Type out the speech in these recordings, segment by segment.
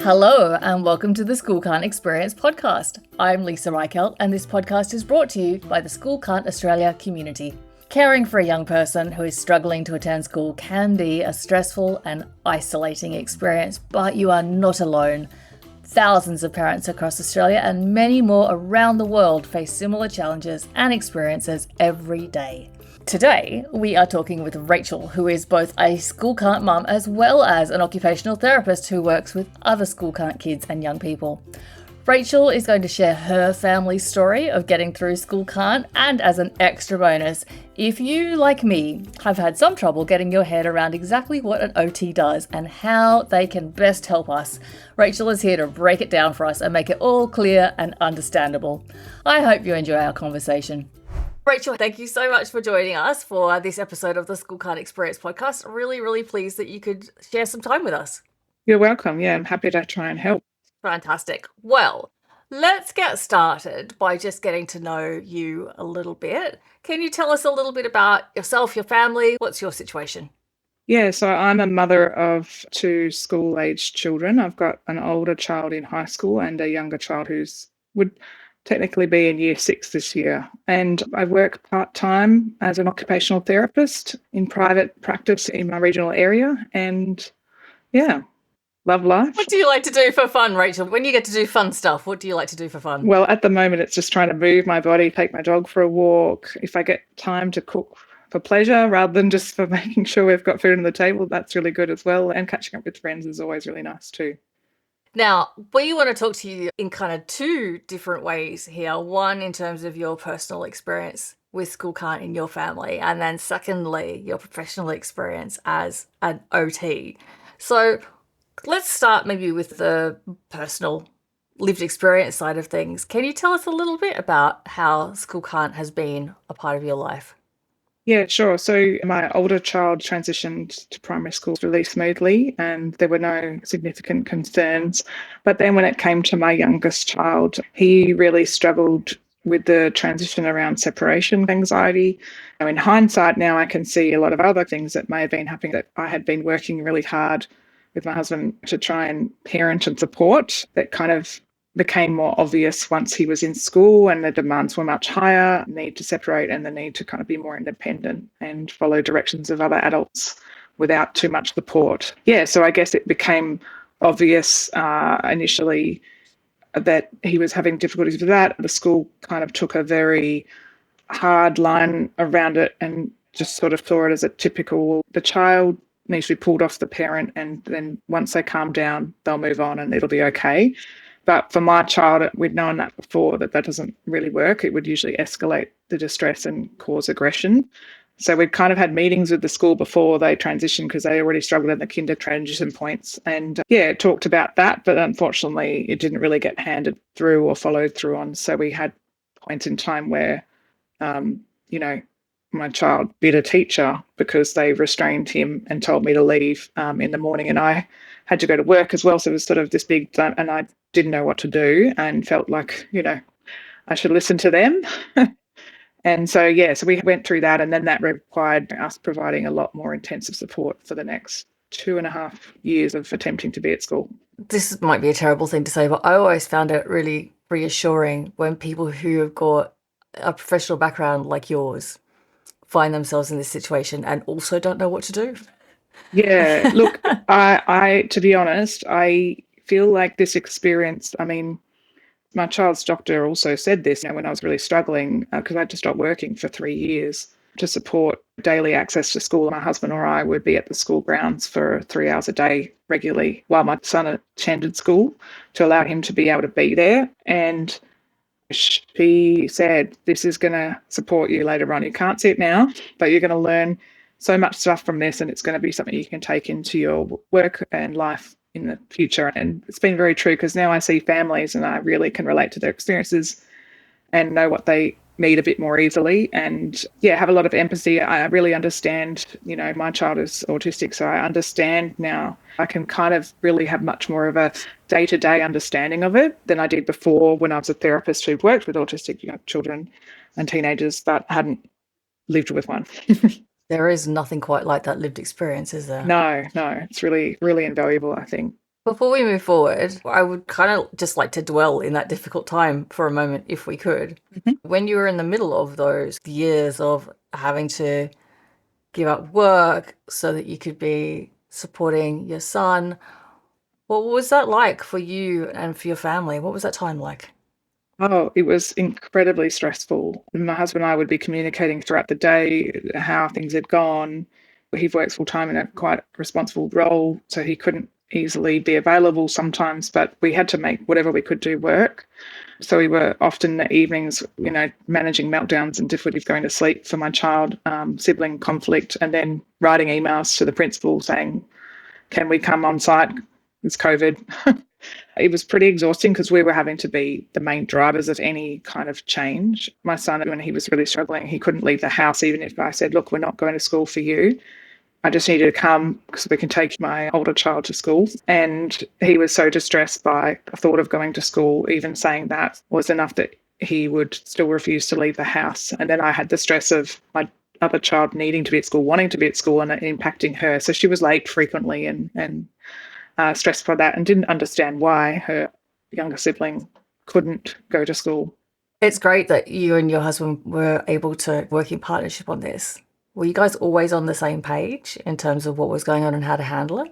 Hello and welcome to the School Can't Experience podcast. I'm Leisa Reichelt and this podcast is brought to you by the School Can't Australia community. Caring for a young person who is struggling to attend school can be a stressful and isolating experience, but you are not alone. Thousands of parents across Australia and many more around the world face similar challenges and experiences every day. Today, we are talking with Rachel, who is both a school can't mum as well as an occupational therapist who works with other school can't kids and young people. Rachel is going to share her family's story of getting through school can't, and as an extra bonus, if you, like me, have had some trouble getting your head around exactly what an OT does and how they can best help us, Rachel is here to break it down for us and make it all clear and understandable. I hope you enjoy our conversation. Rachel, thank you so much for joining us for this episode of the School Can't Experience podcast. Really pleased that you could share some time with us. You're welcome. Yeah, I'm happy to try and help. Fantastic. Well, let's get started by just getting to know you a little bit. Can you tell us a little bit about yourself, your family? What's your situation? Yeah, so I'm a mother of two school-aged children. I've got an older child in high school and a younger child would technically be in year 6 this year. And I work part-time as an occupational therapist in private practice in my regional area. And yeah, love life. What do you like to do for fun, Rachel? When you get to do fun stuff, what do you like to do for fun? Well, at the moment, it's just trying to move my body, take my dog for a walk. If I get time to cook for pleasure rather than just for making sure we've got food on the table, that's really good as well. And catching up with friends is always really nice too. Now, we want to talk to you in kind of two different ways here. One, in terms of your personal experience with school can't in your family, and then secondly, your professional experience as an OT. So let's start maybe with the personal lived experience side of things. Can you tell us a little bit about how school can't has been a part of your life? Yeah, sure. So my older child transitioned to primary school really smoothly and there were no significant concerns. But then when it came to my youngest child, he really struggled with the transition around separation anxiety. Now, in hindsight, now I can see a lot of other things that may have been happening that I had been working really hard with my husband to try and parent and support that kind of became more obvious once he was in school and the demands were much higher, need to separate and the need to kind of be more independent and follow directions of other adults without too much support. Yeah, so I guess it became obvious initially that he was having difficulties with that. The school kind of took a very hard line around it and just sort of saw it as a typical, the child needs to be pulled off the parent and then once they calm down, they'll move on and it'll be okay. But for my child, we'd known that before, that doesn't really work. It would usually escalate the distress and cause aggression. So we'd kind of had meetings with the school before they transitioned because they already struggled at the kinder transition points. And talked about that, but unfortunately it didn't really get handed through or followed through on. So we had points in time where, my child bit a teacher because they restrained him and told me to leave in the morning. And I had to go to work as well. So it was sort of this big, and I didn't know what to do and felt like, I should listen to them. And so we went through that. And then that required us providing a lot more intensive support for the next 2.5 years of attempting to be at school. This might be a terrible thing to say, but I always found it really reassuring when people who have got a professional background like yours find themselves in this situation and also don't know what to do. Yeah, look, I to be honest, I feel like this experience, my child's doctor also said this when I was really struggling because I had to stop working for 3 years to support daily access to school. My husband or I would be at the school grounds for 3 hours a day regularly while my son attended school to allow him to be able to be there. And she said, this is going to support you later on. You can't see it now, but you're going to learn so much stuff from this and it's going to be something you can take into your work and life in the future. And it's been very true because now I see families and I really can relate to their experiences and know what they need a bit more easily and have a lot of empathy. I really understand, my child is autistic, so I understand now. I can kind of really have much more of a day-to-day understanding of it than I did before when I was a therapist who worked with autistic children and teenagers but hadn't lived with one. There is nothing quite like that lived experience, is there? No, it's really, really invaluable, I think. Before we move forward, I would kind of just like to dwell in that difficult time for a moment, if we could. Mhm. When you were in the middle of those years of having to give up work so that you could be supporting your son, what was that like for you and for your family? What was that time like? Oh, it was incredibly stressful. My husband and I would be communicating throughout the day how things had gone. He works full time in a quite responsible role, so he couldn't easily be available sometimes, but we had to make whatever we could do work. So we were often in the evenings, managing meltdowns and difficulties going to sleep for my child, sibling conflict, and then writing emails to the principal saying, can we come on site? It's COVID. It was pretty exhausting because we were having to be the main drivers of any kind of change. My son, when he was really struggling, he couldn't leave the house, even if I said, look, we're not going to school for you. I just need you to come because we can take my older child to school. And he was so distressed by the thought of going to school, even saying that was enough that he would still refuse to leave the house. And then I had the stress of my other child needing to be at school, wanting to be at school, and it impacting her. So she was late frequently and stressed by that and didn't understand why her younger sibling couldn't go to school. It's great that you and your husband were able to work in partnership on this. Were you guys always on the same page in terms of what was going on and how to handle it?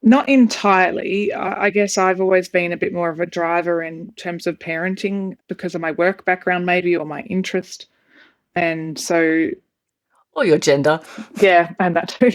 Not entirely. I guess I've always been a bit more of a driver in terms of parenting because of my work background, maybe, or my interest. And so, Or your gender? yeah, and that too.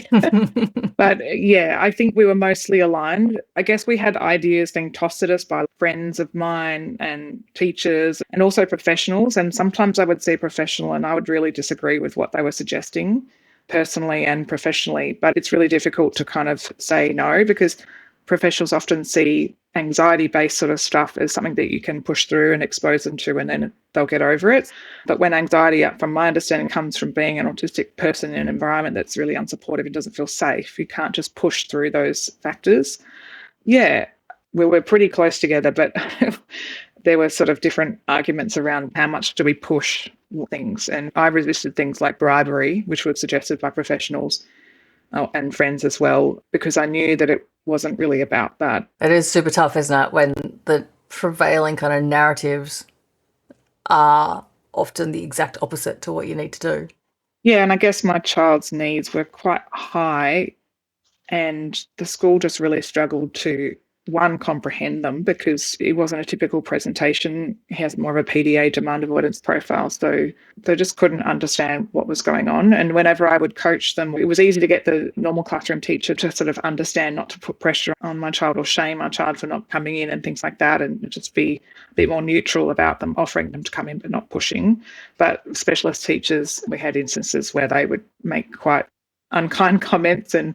But yeah, I think we were mostly aligned. I guess we had ideas being tossed at us by friends of mine and teachers and also professionals. And sometimes I would see a professional and I would really disagree with what they were suggesting personally and professionally. But it's really difficult to kind of say no because professionals often see anxiety-based sort of stuff as something that you can push through and expose them to and then they'll get over it. But when anxiety, from my understanding, comes from being an autistic person in an environment that's really unsupportive and doesn't feel safe, you can't just push through those factors. Yeah, we were pretty close together, but there were sort of different arguments around how much do we push things. And I resisted things like bribery, which were suggested by professionals and friends as well, because I knew that it wasn't really about that. It is super tough, isn't it, when the prevailing kind of narratives are often the exact opposite to what you need to do. Yeah, and I guess my child's needs were quite high and the school just really struggled to one comprehend them because it wasn't a typical presentation. He has more of a PDA, demand avoidance profile, so they just couldn't understand what was going on. And whenever I would coach them, it was easy to get the normal classroom teacher to sort of understand not to put pressure on my child or shame my child for not coming in and things like that, and just be a bit more neutral about them, offering them to come in but not pushing. But specialist teachers, we had instances where they would make quite unkind comments and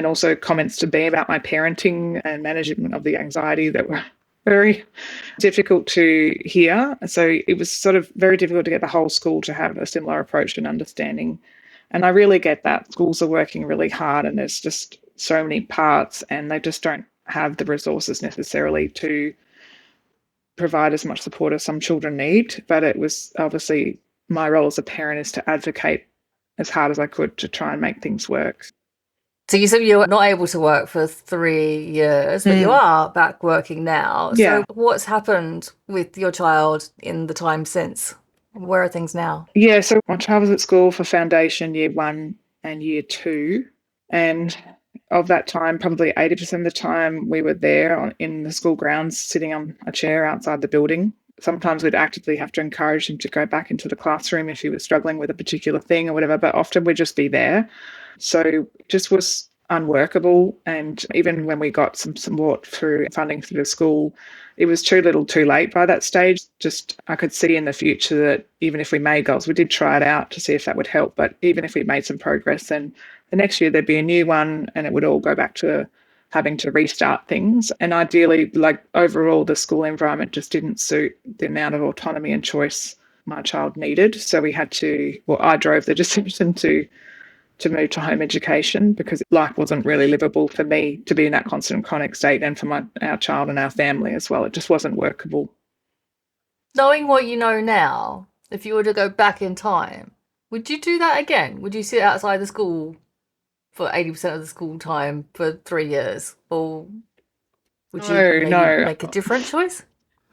also comments to me about my parenting and management of the anxiety that were very difficult to hear. So it was sort of very difficult to get the whole school to have a similar approach and understanding. And I really get that. Schools are working really hard and there's just so many parts and they just don't have the resources necessarily to provide as much support as some children need. But it was obviously my role as a parent is to advocate as hard as I could to try and make things work. So you said you were not able to work for 3 years, but you are back working now. Yeah. So what's happened with your child in the time since? Where are things now? Yeah, so my child was at school for foundation year 1 and year 2. And of that time, probably 80% of the time we were there in the school grounds, sitting on a chair outside the building. Sometimes we'd actively have to encourage him to go back into the classroom if he was struggling with a particular thing or whatever, but often we'd just be there. So it just was unworkable. And even when we got some support through funding through the school, it was too little too late by that stage. Just I could see in the future that even if we made goals, we did try it out to see if that would help. But even if we made some progress, then the next year there'd be a new one and it would all go back to having to restart things. And ideally, like overall, the school environment just didn't suit the amount of autonomy and choice my child needed. So we had to, well, I drove the decision to move to home education because life wasn't really livable for me to be in that constant chronic state and for our child and our family as well. It just wasn't workable. Knowing what you know now, if you were to go back in time, would you do that again? Would you sit outside the school for 80% of the school time for 3 years? Or would you No, maybe no. make a different choice?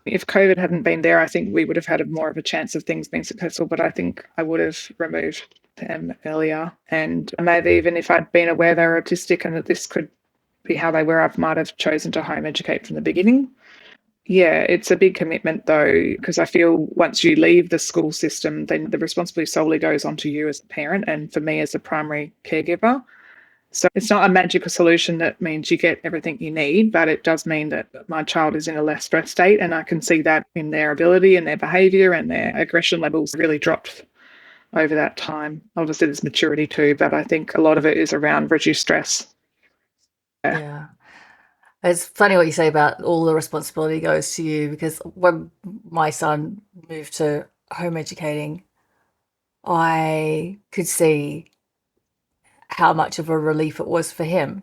If COVID hadn't been there, I think we would have had more of a chance of things being successful, but I think I would have removed them earlier. And maybe even if I'd been aware they were autistic and that this could be how they were, I might have chosen to home educate from the beginning. Yeah, it's a big commitment though, because I feel once you leave the school system, then the responsibility solely goes onto you as a parent and for me as a primary caregiver. So it's not a magical solution that means you get everything you need, but it does mean that my child is in a less stressed state, and I can see that in their ability and their behaviour, and their aggression levels really dropped over that time. Obviously there's maturity too, but I think a lot of it is around reduced stress. Yeah. Yeah. It's funny what you say about all the responsibility goes to you, because when my son moved to home educating, I could see how much of a relief it was for him.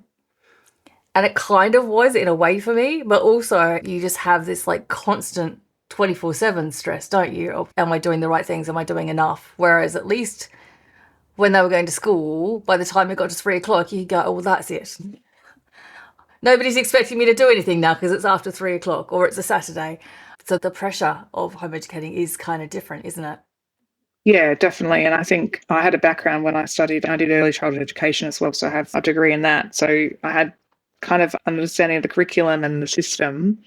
And it kind of was in a way for me, but also you just have this like constant 24/7 stress, don't you? Of, am I doing the right things? Am I doing enough? Whereas at least when they were going to school, by the time it got to 3 o'clock, you go, oh, well, that's it. Nobody's expecting me to do anything now because it's after 3 o'clock or it's a Saturday. So the pressure of home educating is kind of different, isn't it? Yeah, definitely. And I think I had a background when I studied, I did early childhood education as well. So I have a degree in that. So I had kind of understanding of the curriculum and the system,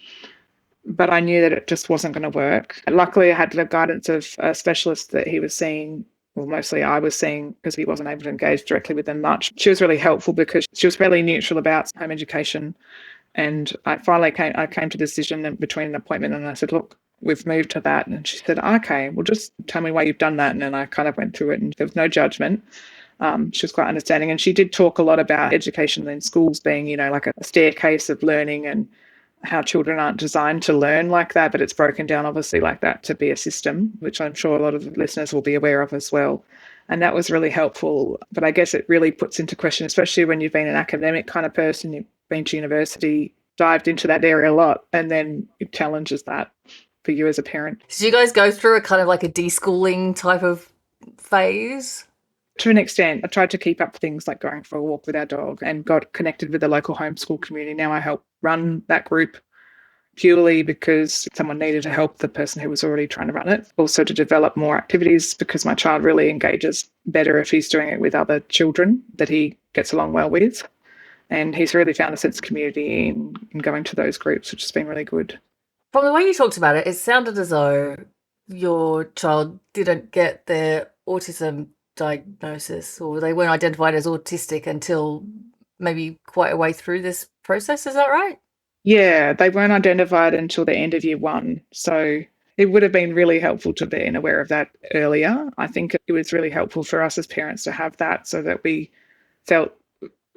but I knew that it just wasn't going to work. And luckily, I had the guidance of a specialist that he was seeing. Well, mostly I was seeing because he wasn't able to engage directly with them much. She was really helpful because she was fairly neutral about home education. And I finally came to the decision between an appointment and I said, look, we've moved to that. And she said, okay, well, just tell me why you've done that. And then I kind of went through it and there was no judgment. She was quite understanding. And she did talk a lot about education in schools being, like a staircase of learning and how children aren't designed to learn like that, but it's broken down obviously like that to be a system, which I'm sure a lot of the listeners will be aware of as well. And that was really helpful. But I guess it really puts into question, especially when you've been an academic kind of person, you've been to university, dived into that area a lot, and then it challenges that for you as a parent. Did you guys go through a kind of like a deschooling type of phase? To an extent, I tried to keep up things like going for a walk with our dog and got connected with the local homeschool community. Now I help run that group purely because someone needed to help the person who was already trying to run it. Also to develop more activities because my child really engages better if he's doing it with other children that he gets along well with. And he's really found a sense of community in going to those groups, which has been really good. From the way you talked about it, it sounded as though your child didn't get their autism diagnosis, or they weren't identified as autistic until maybe quite a way through this process. Is that right? Yeah, they weren't identified until the end of year one. So it would have been really helpful to be aware of that earlier. I think it was really helpful for us as parents to have that so that we felt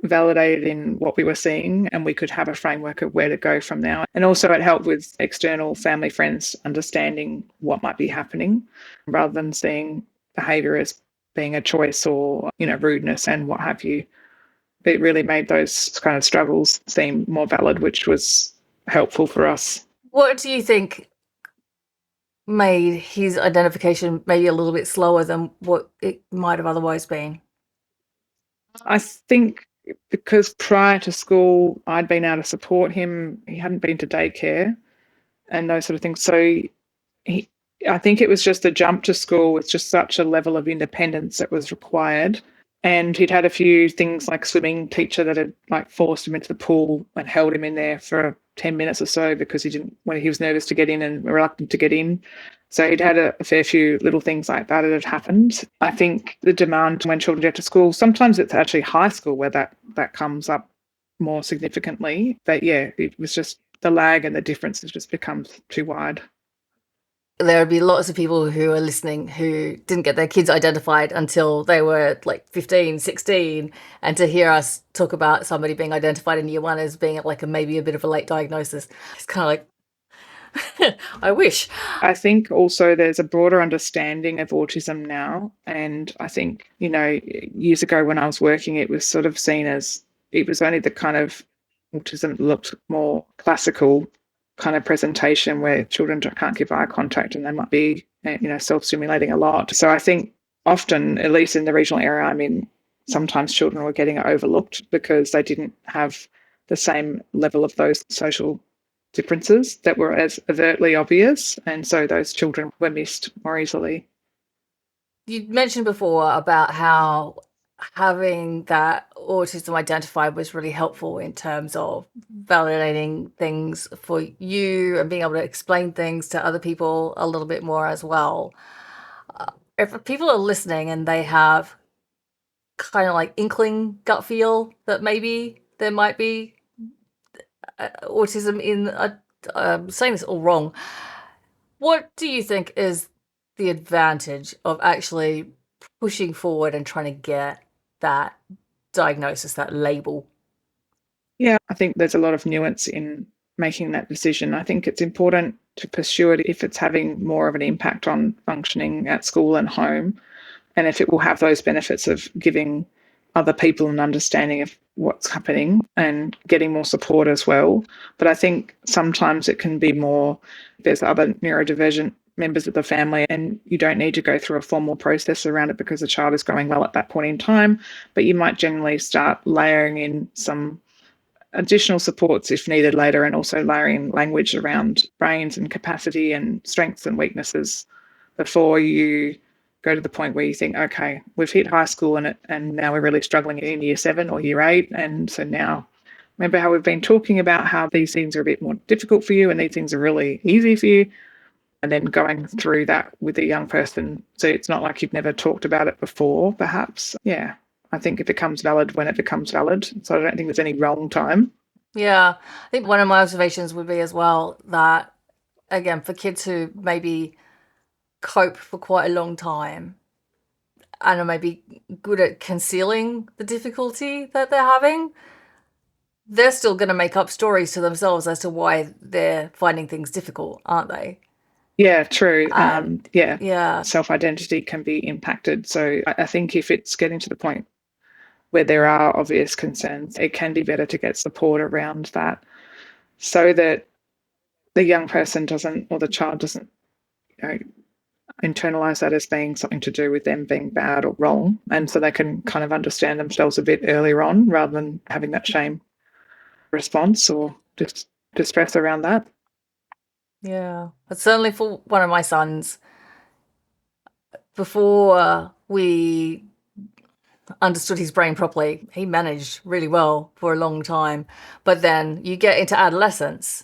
validated in what we were seeing and we could have a framework of where to go from now. And also it helped with external family friends understanding what might be happening rather than seeing behaviour as being a choice or, rudeness and what have you. It really made those kind of struggles seem more valid, which was helpful for us. What do you think made his identification maybe a little bit slower than what it might have otherwise been? I think because prior to school, I'd been able to support him. He hadn't been to daycare and those sort of things. So I think it was just a jump to school with just such a level of independence that was required. And he'd had a few things like swimming teacher that had forced him into the pool and held him in there for 10 minutes or so because when he was nervous to get in and reluctant to get in. So he'd had a fair few little things like that had happened. I think the demand when children get to school, sometimes it's actually high school where that comes up more significantly. But yeah, it was just the lag and the difference has just become too wide. There would be lots of people who are listening who didn't get their kids identified until they were 15, 16. And to hear us talk about somebody being identified in year one as being maybe a bit of a late diagnosis, it's kind of I wish. I think also there's a broader understanding of autism now. And I think, years ago when I was working, it was sort of seen as it was only the kind of autism that looked more classical kind of presentation where children can't give eye contact and they might be, self-stimulating a lot. So I think often, at least in the regional area I'm in, sometimes children were getting overlooked because they didn't have the same level of those social differences that were as overtly obvious. And so those children were missed more easily. You mentioned before about how having that autism identified was really helpful in terms of validating things for you and being able to explain things to other people a little bit more as well. If people are listening and they have kind of like inkling gut feel that maybe there might be autism in I'm saying this all wrong. What do you think is the advantage of actually pushing forward and trying to get that diagnosis, that label? Yeah, I think there's a lot of nuance in making that decision. I think it's important to pursue it if it's having more of an impact on functioning at school and home, and if it will have those benefits of giving other people an understanding of what's happening and getting more support as well. But I think sometimes it can be more, there's other neurodivergent members of the family and you don't need to go through a formal process around it because the child is growing well at that point in time, but you might generally start layering in some additional supports if needed later, and also layering language around brains and capacity and strengths and weaknesses before you go to the point where you think, okay, we've hit high school and now we're really struggling in year 7 or year 8. And so now, remember how we've been talking about how these things are a bit more difficult for you and these things are really easy for you? And then going through that with a young person. So it's not like you've never talked about it before, perhaps. Yeah, I think it becomes valid when it becomes valid. So I don't think there's any wrong time. Yeah, I think one of my observations would be as well that, again, for kids who maybe cope for quite a long time and are maybe good at concealing the difficulty that they're having, they're still going to make up stories to themselves as to why they're finding things difficult, aren't they? Yeah, true. And Yeah, yeah, self-identity can be impacted. So I think if it's getting to the point where there are obvious concerns, it can be better to get support around that so that the young person doesn't, or the child doesn't, you know, internalize that as being something to do with them being bad or wrong. And so they can kind of understand themselves a bit earlier on rather than having that shame response or just distress around that. yeah. But certainly for one of my sons, before we understood his brain properly, he managed really well for a long time. But then you get into adolescence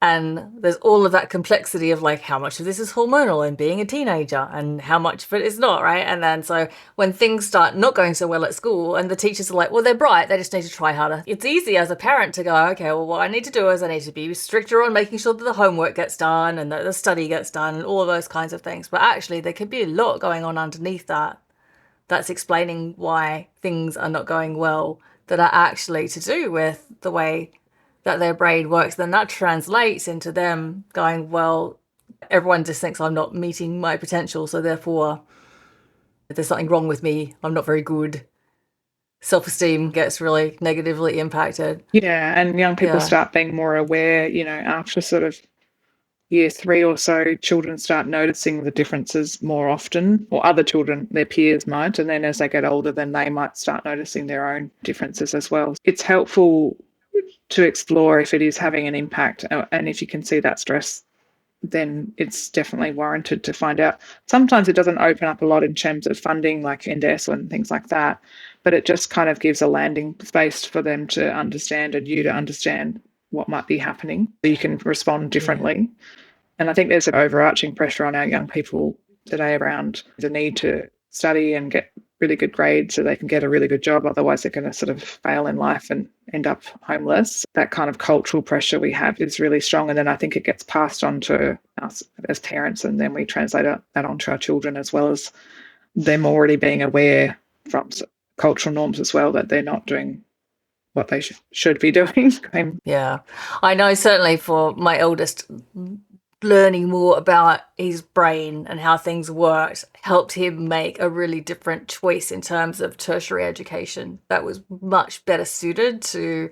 and there's all of that complexity of like how much of this is hormonal and being a teenager and how much of it is not, right? And then so when things start not going so well at school and the teachers are like, well, they're bright, they just need to try harder. It's easy as a parent to go, okay, well, what I need to do is I need to be stricter on making sure that the homework gets done and that the study gets done and all of those kinds of things. But actually there could be a lot going on underneath that that's explaining why things are not going well that are actually to do with the way that their brain works. Then that translates into them going, well, everyone just thinks I'm not meeting my potential, so therefore there's something wrong with me, I'm not very good. Self-esteem gets really negatively impacted. Yeah, and young people Yeah. start being more aware, after sort of year 3 or so, children start noticing the differences more often, or other children, their peers might. And then as they get older, then they might start noticing their own differences as well. It's helpful to explore if it is having an impact. And if you can see that stress, then it's definitely warranted to find out. Sometimes it doesn't open up a lot in terms of funding, like NDIS and things like that, but it just kind of gives a landing space for them to understand and you to understand what might be happening. So you can respond differently. Yeah. And I think there's an overarching pressure on our young people today around the need to study and get really good grades so they can get a really good job. Otherwise, they're going to sort of fail in life and end up homeless. That kind of cultural pressure we have is really strong. And then I think it gets passed on to us as parents, and then we translate that onto our children, as well as them already being aware from cultural norms as well that they're not doing what they should be doing. Yeah. I know certainly for my eldest, learning more about his brain and how things worked helped him make a really different choice in terms of tertiary education that was much better suited to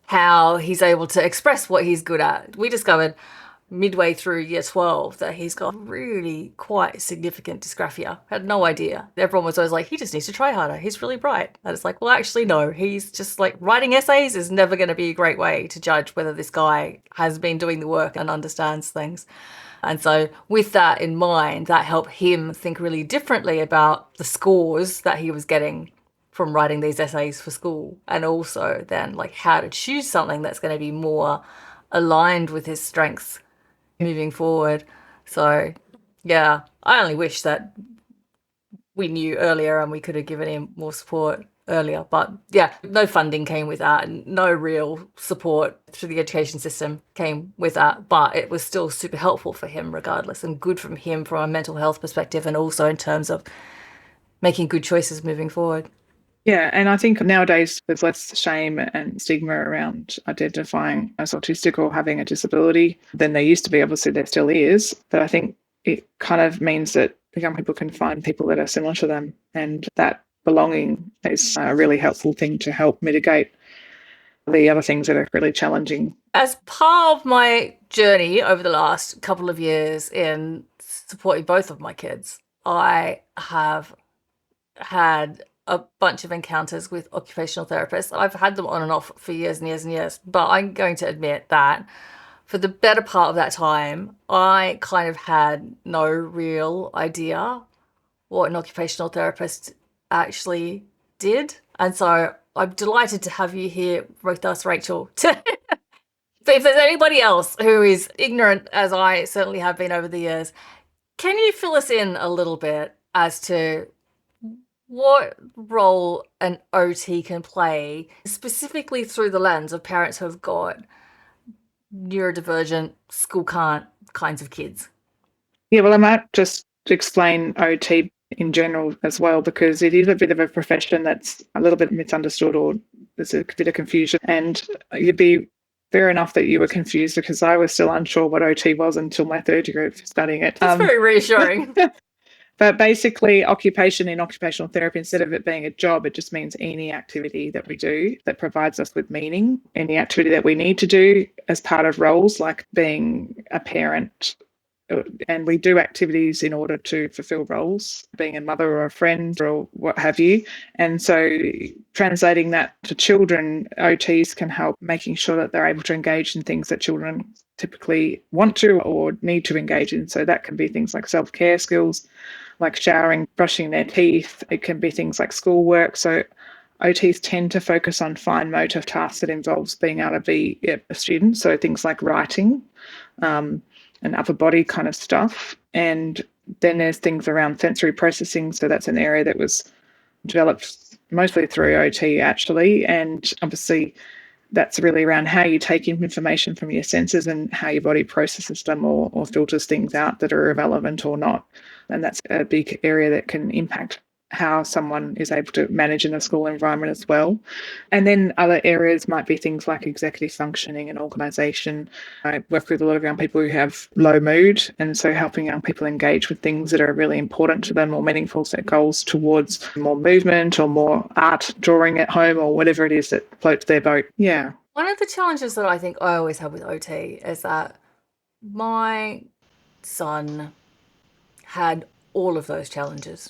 how he's able to express what he's good at. We discovered midway through year 12 that he's got really quite significant dysgraphia. Had no idea. Everyone was always like, he just needs to try harder. He's really bright. And it's like, well, actually, no. He's just like, writing essays is never going to be a great way to judge whether this guy has been doing the work and understands things. And so with that in mind, that helped him think really differently about the scores that he was getting from writing these essays for school, and also then like how to choose something that's going to be more aligned with his strengths moving forward. So yeah, I only wish that we knew earlier and we could have given him more support earlier. But yeah, no funding came with that, and no real support through the education system came with that. But it was still super helpful for him regardless, and good from him from a mental health perspective, and also in terms of making good choices moving forward. Yeah, and I think nowadays there's less shame and stigma around identifying as autistic or having a disability than there used to be. Obviously, there still is, but I think it kind of means that young people can find people that are similar to them, and that belonging is a really helpful thing to help mitigate the other things that are really challenging. As part of my journey over the last couple of years in supporting both of my kids, I have had a bunch of encounters with occupational therapists. I've had them on and off for years and years and years, but I'm going to admit that for the better part of that time, I kind of had no real idea what an occupational therapist actually did. And so I'm delighted to have you here with us, Rachel. But if there's anybody else who is ignorant, as I certainly have been over the years, can you fill us in a little bit as to what role an OT can play, specifically through the lens of parents who have got neurodivergent, school can't kinds of kids? Yeah, well, I might just explain OT in general as well, because it is a bit of a profession that's a little bit misunderstood, or there's a bit of confusion. And you'd be fair enough that you were confused, because I was still unsure what OT was until my third year of studying it. That's very reassuring. But basically, occupation in occupational therapy, instead of it being a job, it just means any activity that we do that provides us with meaning, any activity that we need to do as part of roles like being a parent. And we do activities in order to fulfill roles, being a mother or a friend or what have you. And so translating that to children, OTs can help making sure that they're able to engage in things that children typically want to or need to engage in. So that can be things like self-care skills, like showering, brushing their teeth. It can be things like schoolwork. So OTs tend to focus on fine motor tasks that involves being able to be a student. So things like writing, and upper body kind of stuff. And then there's things around sensory processing. So that's an area that was developed mostly through OT actually. And obviously that's really around how you take in information from your senses and how your body processes them, or filters things out that are irrelevant or not. And that's a big area that can impact how someone is able to manage in a school environment as well. And then other areas might be things like executive functioning and organisation. I work with a lot of young people who have low mood, and so helping young people engage with things that are really important to them or meaningful, set goals towards more movement or more art, drawing at home, or whatever it is that floats their boat. Yeah. One of the challenges that I think I always have with OT is that my son had all of those challenges.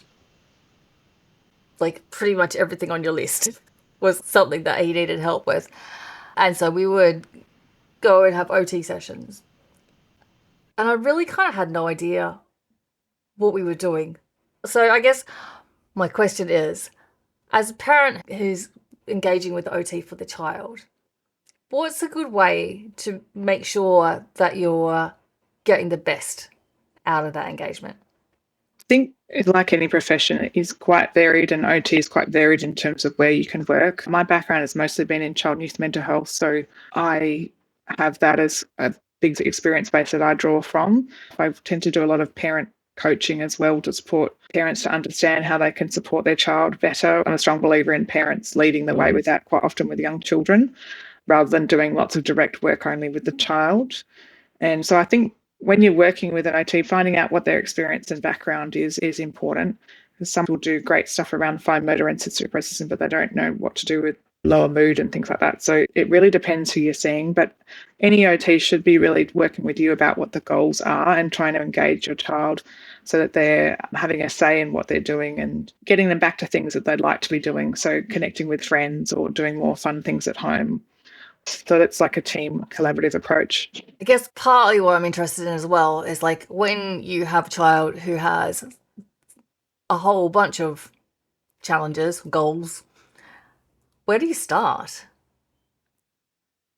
Like pretty much everything on your list was something that he needed help with. And so we would go and have OT sessions. And I really kind of had no idea what we were doing. So I guess my question is, as a parent who's engaging with OT for the child, what's a good way to make sure that you're getting the best out of that engagement? I think, like any profession, it is quite varied, and OT is quite varied in terms of where you can work. My background has mostly been in child and youth mental health, so I have that as a big experience base that I draw from. I tend to do a lot of parent coaching as well to support parents to understand how they can support their child better. I'm a strong believer in parents leading the way with that, quite often with young children, rather than doing lots of direct work only with the child. And so I think when you're working with an OT, finding out what their experience and background is important. Because some people do great stuff around fine motor and sensory processing, but they don't know what to do with lower mood and things like that. So it really depends who you're seeing, but any OT should be really working with you about what the goals are and trying to engage your child so that they're having a say in what they're doing and getting them back to things that they'd like to be doing. So connecting with friends or doing more fun things at home. So it's like a team collaborative approach. I guess partly what I'm interested in as well is like when you have a child who has a whole bunch of challenges, goals, where do you start?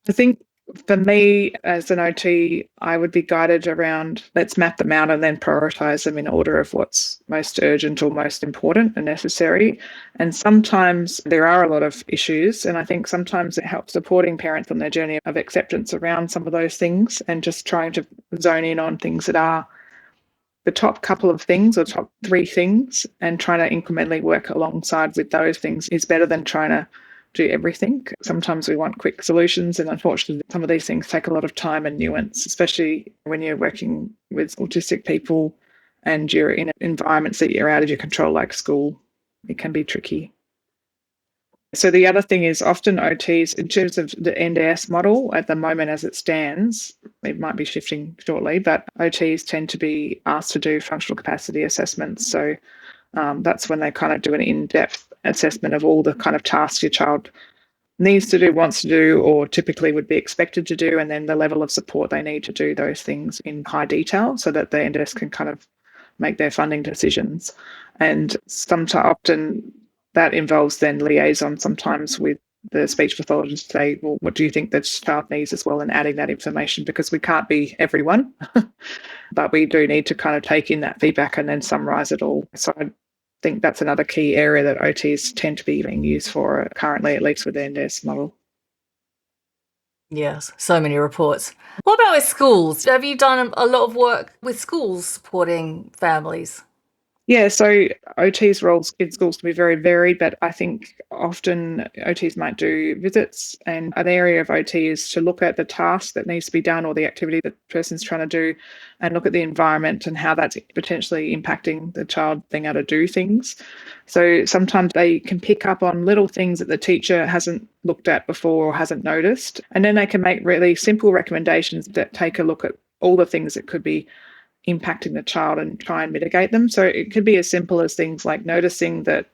I think for me as an OT, I would be guided around let's map them out and then prioritize them in order of what's most urgent or most important and necessary. And sometimes there are a lot of issues. And I think sometimes it helps supporting parents on their journey of acceptance around some of those things and just trying to zone in on things that are the top couple of things or top 3 things and trying to incrementally work alongside with those things is better than trying to do everything. Sometimes we want quick solutions, and unfortunately, some of these things take a lot of time and nuance, especially when you're working with autistic people and you're in environments that you're out of your control, like school. It can be tricky. So the other thing is often OTs, in terms of the NDIS model at the moment as it stands, it might be shifting shortly, but OTs tend to be asked to do functional capacity assessments. So that's when they kind of do an in-depth assessment of all the kind of tasks your child needs to do, wants to do, or typically would be expected to do, and then the level of support they need to do those things in high detail so that the NDIS can kind of make their funding decisions. And often that involves then liaison sometimes with the speech pathologist to say, well, what do you think the child needs as well, and adding that information, because we can't be everyone, but we do need to kind of take in that feedback and then summarise it all. So I think that's another key area that OTs tend to be being used for currently, at least with the NDIS model. Yes, so many reports. What about with schools? Have you done a lot of work with schools supporting families? Yeah, so OT's roles in schools can be very varied, but I think often OTs might do visits, and an area of OT is to look at the task that needs to be done or the activity that the person's trying to do and look at the environment and how that's potentially impacting the child being able to do things. So sometimes they can pick up on little things that the teacher hasn't looked at before or hasn't noticed, and then they can make really simple recommendations that take a look at all the things that could be impacting the child and try and mitigate them. So it could be as simple as things like noticing that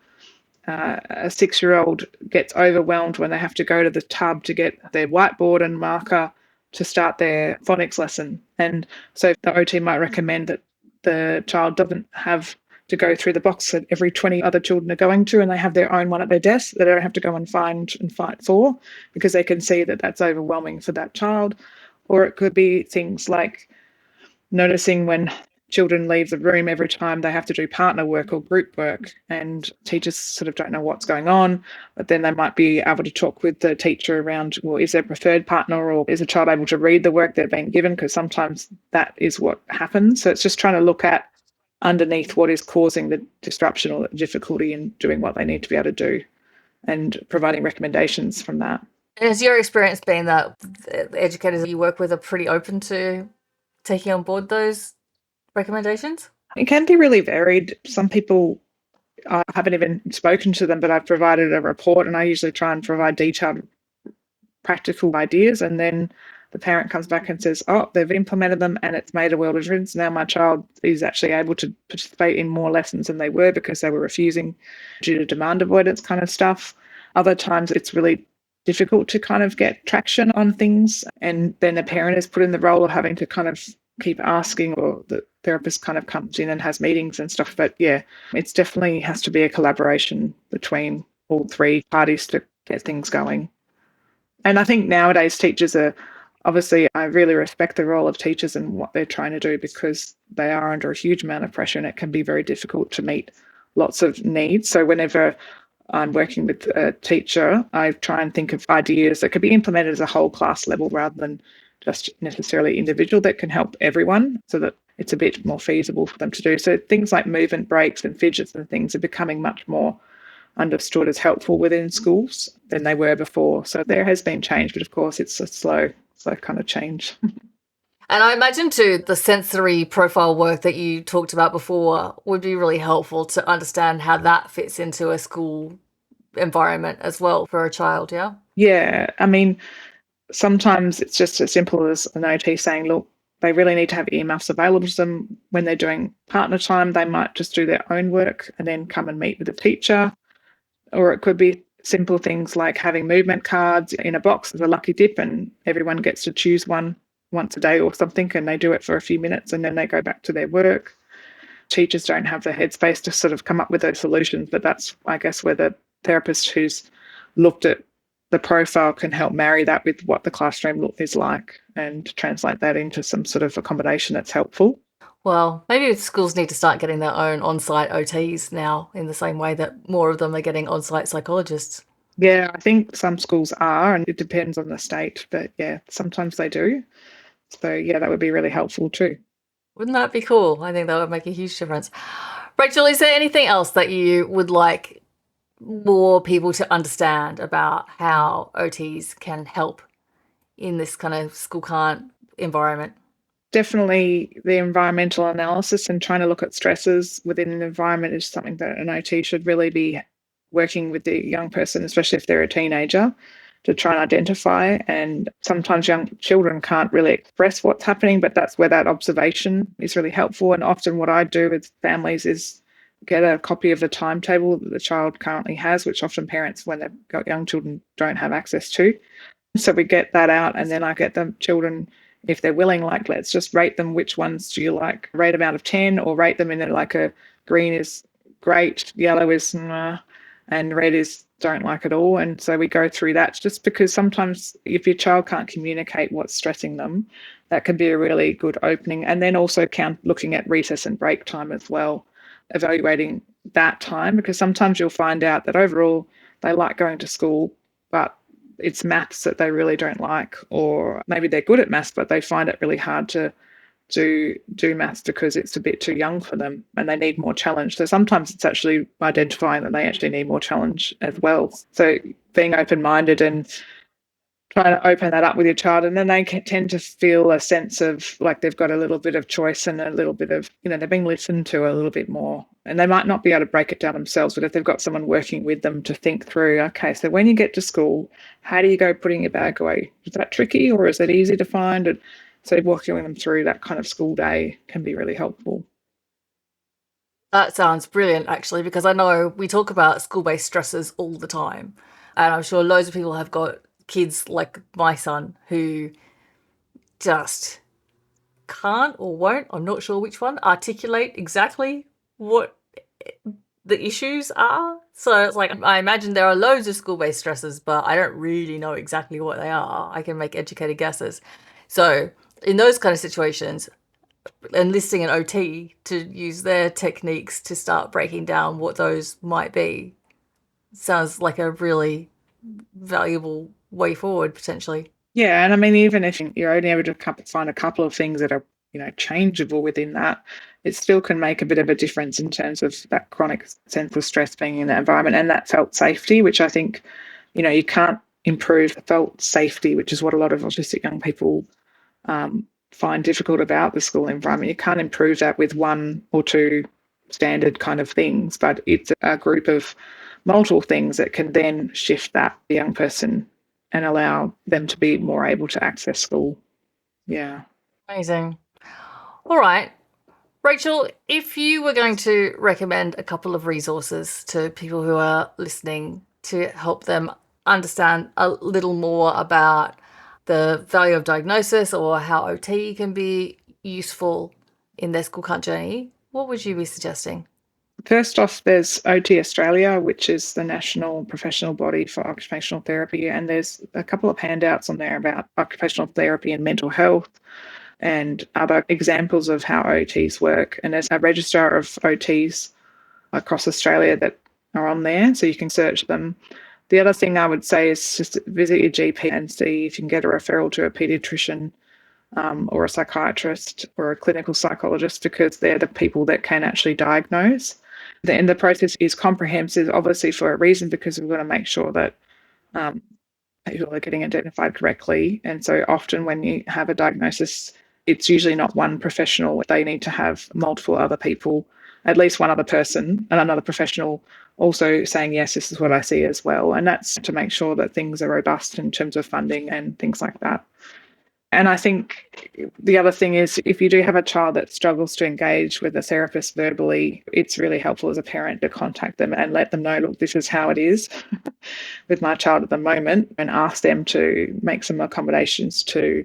a 6-year-old gets overwhelmed when they have to go to the tub to get their whiteboard and marker to start their phonics lesson. And so the OT might recommend that the child doesn't have to go through the box that every 20 other children are going to, and they have their own one at their desk that they don't have to go and find and fight for, because they can see that that's overwhelming for that child. Or it could be things like noticing when children leave the room every time they have to do partner work or group work, and teachers sort of don't know what's going on, but then they might be able to talk with the teacher around, well, is there a preferred partner, or is the child able to read the work they're being given, because sometimes that is what happens. So it's just trying to look at underneath what is causing the disruption or the difficulty in doing what they need to be able to do and providing recommendations from that. And has your experience been that the educators you work with are pretty open to taking on board those recommendations? It can be really varied. Some people, I haven't even spoken to them, but I've provided a report, and I usually try and provide detailed practical ideas, and then the parent comes back and says, oh, they've implemented them and it's made a world of difference. Now my child is actually able to participate in more lessons than they were because they were refusing due to demand avoidance kind of stuff. Other times it's really difficult to kind of get traction on things, and then the parent is put in the role of having to kind of keep asking, or the therapist kind of comes in and has meetings and stuff. But yeah, it's definitely has to be a collaboration between all 3 parties to get things going. And I think nowadays teachers are, obviously, I really respect the role of teachers and what they're trying to do, because they are under a huge amount of pressure and it can be very difficult to meet lots of needs. So whenever I'm working with a teacher, I try and think of ideas that could be implemented as a whole class level rather than just necessarily individual, that can help everyone so that it's a bit more feasible for them to do. So things like movement breaks and fidgets and things are becoming much more understood as helpful within schools than they were before. So there has been change, but of course it's a slow kind of change. And I imagine too, the sensory profile work that you talked about before would be really helpful to understand how that fits into a school environment as well for a child, yeah? Yeah, I mean, sometimes it's just as simple as an OT saying, look, they really need to have earmuffs available to them when they're doing partner time. They might just do their own work and then come and meet with the teacher. Or it could be simple things like having movement cards in a box as a lucky dip, and everyone gets to choose one once a day or something, and they do it for a few minutes and then they go back to their work. Teachers don't have the headspace to sort of come up with those solutions, but that's, I guess, where the therapist who's looked at the profile can help marry that with what the classroom is like and translate that into some sort of accommodation that's helpful. Well, maybe schools need to start getting their own on-site OTs now in the same way that more of them are getting on-site psychologists. Yeah, I think some schools are, and it depends on the state, but yeah, sometimes they do. So yeah, that would be really helpful too. Wouldn't that be cool? I think that would make a huge difference. Rachel, is there anything else that you would like more people to understand about how OTs can help in this kind of school can't environment? Definitely the environmental analysis and trying to look at stresses within an environment is something that an OT should really be working with the young person, especially if they're a teenager, to try and identify. And sometimes young children can't really express what's happening, but that's where that observation is really helpful. And often what I do with families is get a copy of the timetable that the child currently has, which often parents, when they've got young children, don't have access to. So we get that out, and then I get the children, if they're willing, like, let's just rate them. Which ones do you like? Rate them out of 10, or rate them in like a green is great, yellow is nah, and red is don't like at all. And so we go through that, just because sometimes if your child can't communicate what's stressing them, that can be a really good opening. And then also looking at recess and break time as well, evaluating that time, because sometimes you'll find out that overall they like going to school, but it's maths that they really don't like, or maybe they're good at maths, but they find it really hard to do maths because it's a bit too young for them and they need more challenge. So sometimes it's actually identifying that they actually need more challenge as well. So being open-minded and trying to open that up with your child, and then they can tend to feel a sense of like they've got a little bit of choice and a little bit of, they're being listened to a little bit more. And they might not be able to break it down themselves, but if they've got someone working with them to think through, okay, so when you get to school, how do you go putting your bag away? Is that tricky or is it easy to find? And so walking them through that kind of school day can be really helpful. That sounds brilliant, actually, because I know we talk about school-based stressors all the time. And I'm sure loads of people have got kids like my son who just can't or won't, I'm not sure which one, articulate exactly what the issues are. So it's like, I imagine there are loads of school-based stressors, but I don't really know exactly what they are. I can make educated guesses. So in those kind of situations, enlisting an OT to use their techniques to start breaking down what those might be sounds like a really valuable way forward, potentially. Yeah, and I mean, even if you're only able to find a couple of things that are, changeable within that, it still can make a bit of a difference in terms of that chronic sense of stress being in that environment and that felt safety, which I think, you can't improve felt safety, which is what a lot of autistic young people find difficult about the school environment. You can't improve that with one or two standard kind of things, but it's a group of multiple things that can then shift that young person and allow them to be more able to access school. Yeah. Amazing. All right. Rachel, if you were going to recommend a couple of resources to people who are listening to help them understand a little more about the value of diagnosis or how OT can be useful in their school can't journey, what would you be suggesting? First off, there's OT Australia, which is the national professional body for occupational therapy. And there's a couple of handouts on there about occupational therapy and mental health and other examples of how OTs work. And there's a registrar of OTs across Australia that are on there, so you can search them. The other thing I would say is just visit your GP and see if you can get a referral to a paediatrician or a psychiatrist or a clinical psychologist, because they're the people that can actually diagnose. And the process is comprehensive, obviously, for a reason, because we've got to make sure that people are getting identified correctly. And so often when you have a diagnosis, it's usually not one professional. They need to have multiple other people at least one other person and another professional also saying, yes, this is what I see as well. And that's to make sure that things are robust in terms of funding and things like that. And I think the other thing is, if you do have a child that struggles to engage with a therapist verbally, it's really helpful as a parent to contact them and let them know, look, this is how it is with my child at the moment, and ask them to make some accommodations to,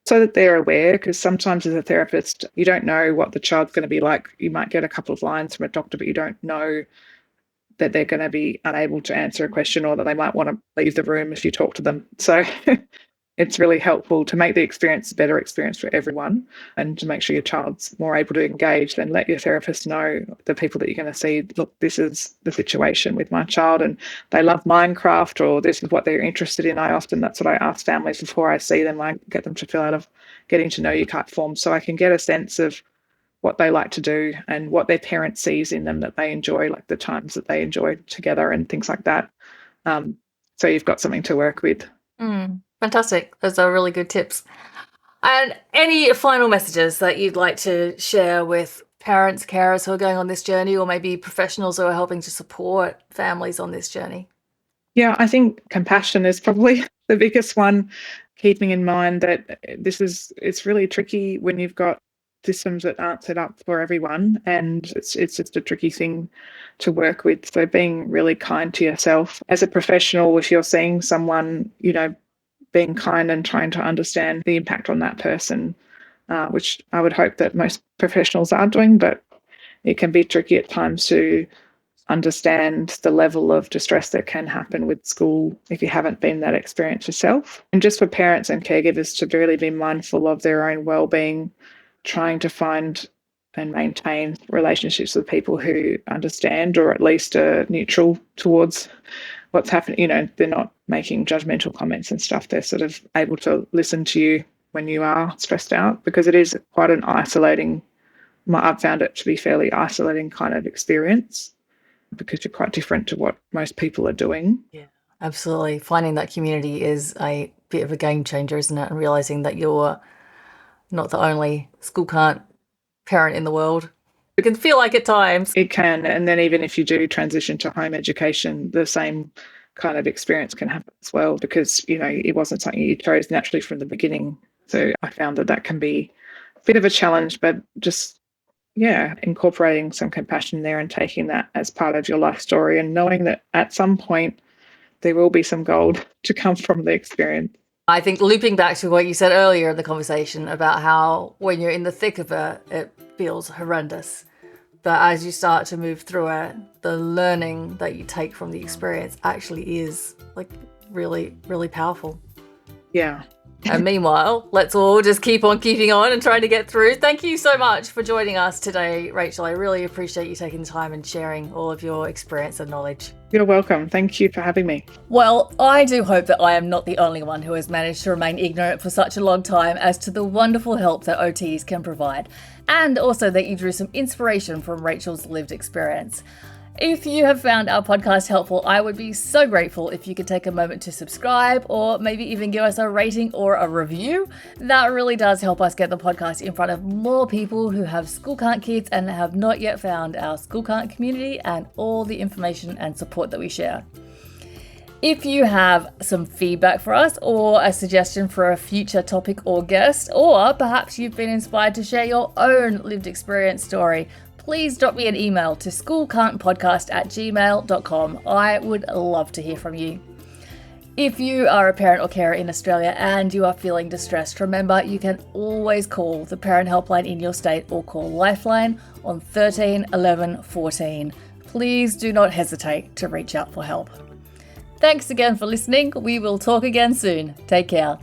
so that they're aware, because sometimes as a therapist, you don't know what the child's going to be like. You might get a couple of lines from a doctor, but you don't know that they're going to be unable to answer a question, or that they might want to leave the room if you talk to them. So it's really helpful to make the experience a better experience for everyone, and to make sure your child's more able to engage. Then let your therapist know, the people that you're going to see, look, this is the situation with my child and they love Minecraft, or this is what they're interested in. That's what I ask families before I see them. I get them to fill out a getting to know you type form, so I can get a sense of what they like to do and what their parent sees in them that they enjoy, like the times that they enjoy together and things like that. So you've got something to work with. Fantastic. Those are really good tips. And any final messages that you'd like to share with parents, carers who are going on this journey, or maybe professionals who are helping to support families on this journey? Yeah, I think compassion is probably the biggest one, keeping in mind that it's really tricky when you've got systems that aren't set up for everyone, and it's just a tricky thing to work with. So being really kind to yourself as a professional, if you're seeing someone, being kind and trying to understand the impact on that person, which I would hope that most professionals are doing, but it can be tricky at times to understand the level of distress that can happen with school if you haven't been that experience yourself. And just for parents and caregivers to really be mindful of their own wellbeing, trying to find and maintain relationships with people who understand, or at least are neutral towards what's happening. They're not making judgmental comments and stuff. They're sort of able to listen to you when you are stressed out, because it is quite an isolating, I've found it to be fairly isolating kind of experience, because you're quite different to what most people are doing. Yeah, absolutely. Finding that community is a bit of a game changer, isn't it? And realizing that you're not the only school can't parent in the world. It can feel like at times. It can. And then even if you do transition to home education, the same kind of experience can happen as well, because, it wasn't something you chose naturally from the beginning. So I found that can be a bit of a challenge, but just, incorporating some compassion there and taking that as part of your life story, and knowing that at some point there will be some gold to come from the experience. I think looping back to what you said earlier in the conversation about how when you're in the thick of it, it feels horrendous. But as you start to move through it, the learning that you take from the experience actually is like really, really powerful. Yeah. And meanwhile, let's all just keep on keeping on and trying to get through. Thank you so much for joining us today, Rachel. I really appreciate you taking the time and sharing all of your experience and knowledge. You're welcome. Thank you for having me. Well, I do hope that I am not the only one who has managed to remain ignorant for such a long time as to the wonderful help that OTs can provide, and also that you drew some inspiration from Rachel's lived experience. If you have found our podcast helpful, I would be so grateful if you could take a moment to subscribe, or maybe even give us a rating or a review. That really does help us get the podcast in front of more people who have school can't kids and have not yet found our school can't community and all the information and support that we share. If you have some feedback for us, or a suggestion for a future topic or guest, or perhaps you've been inspired to share your own lived experience story, please drop me an email to schoolcan'tpodcast@gmail.com. I would love to hear from you. If you are a parent or carer in Australia and you are feeling distressed, remember you can always call the parent helpline in your state, or call Lifeline on 13 11 14. Please do not hesitate to reach out for help. Thanks again for listening. We will talk again soon. Take care.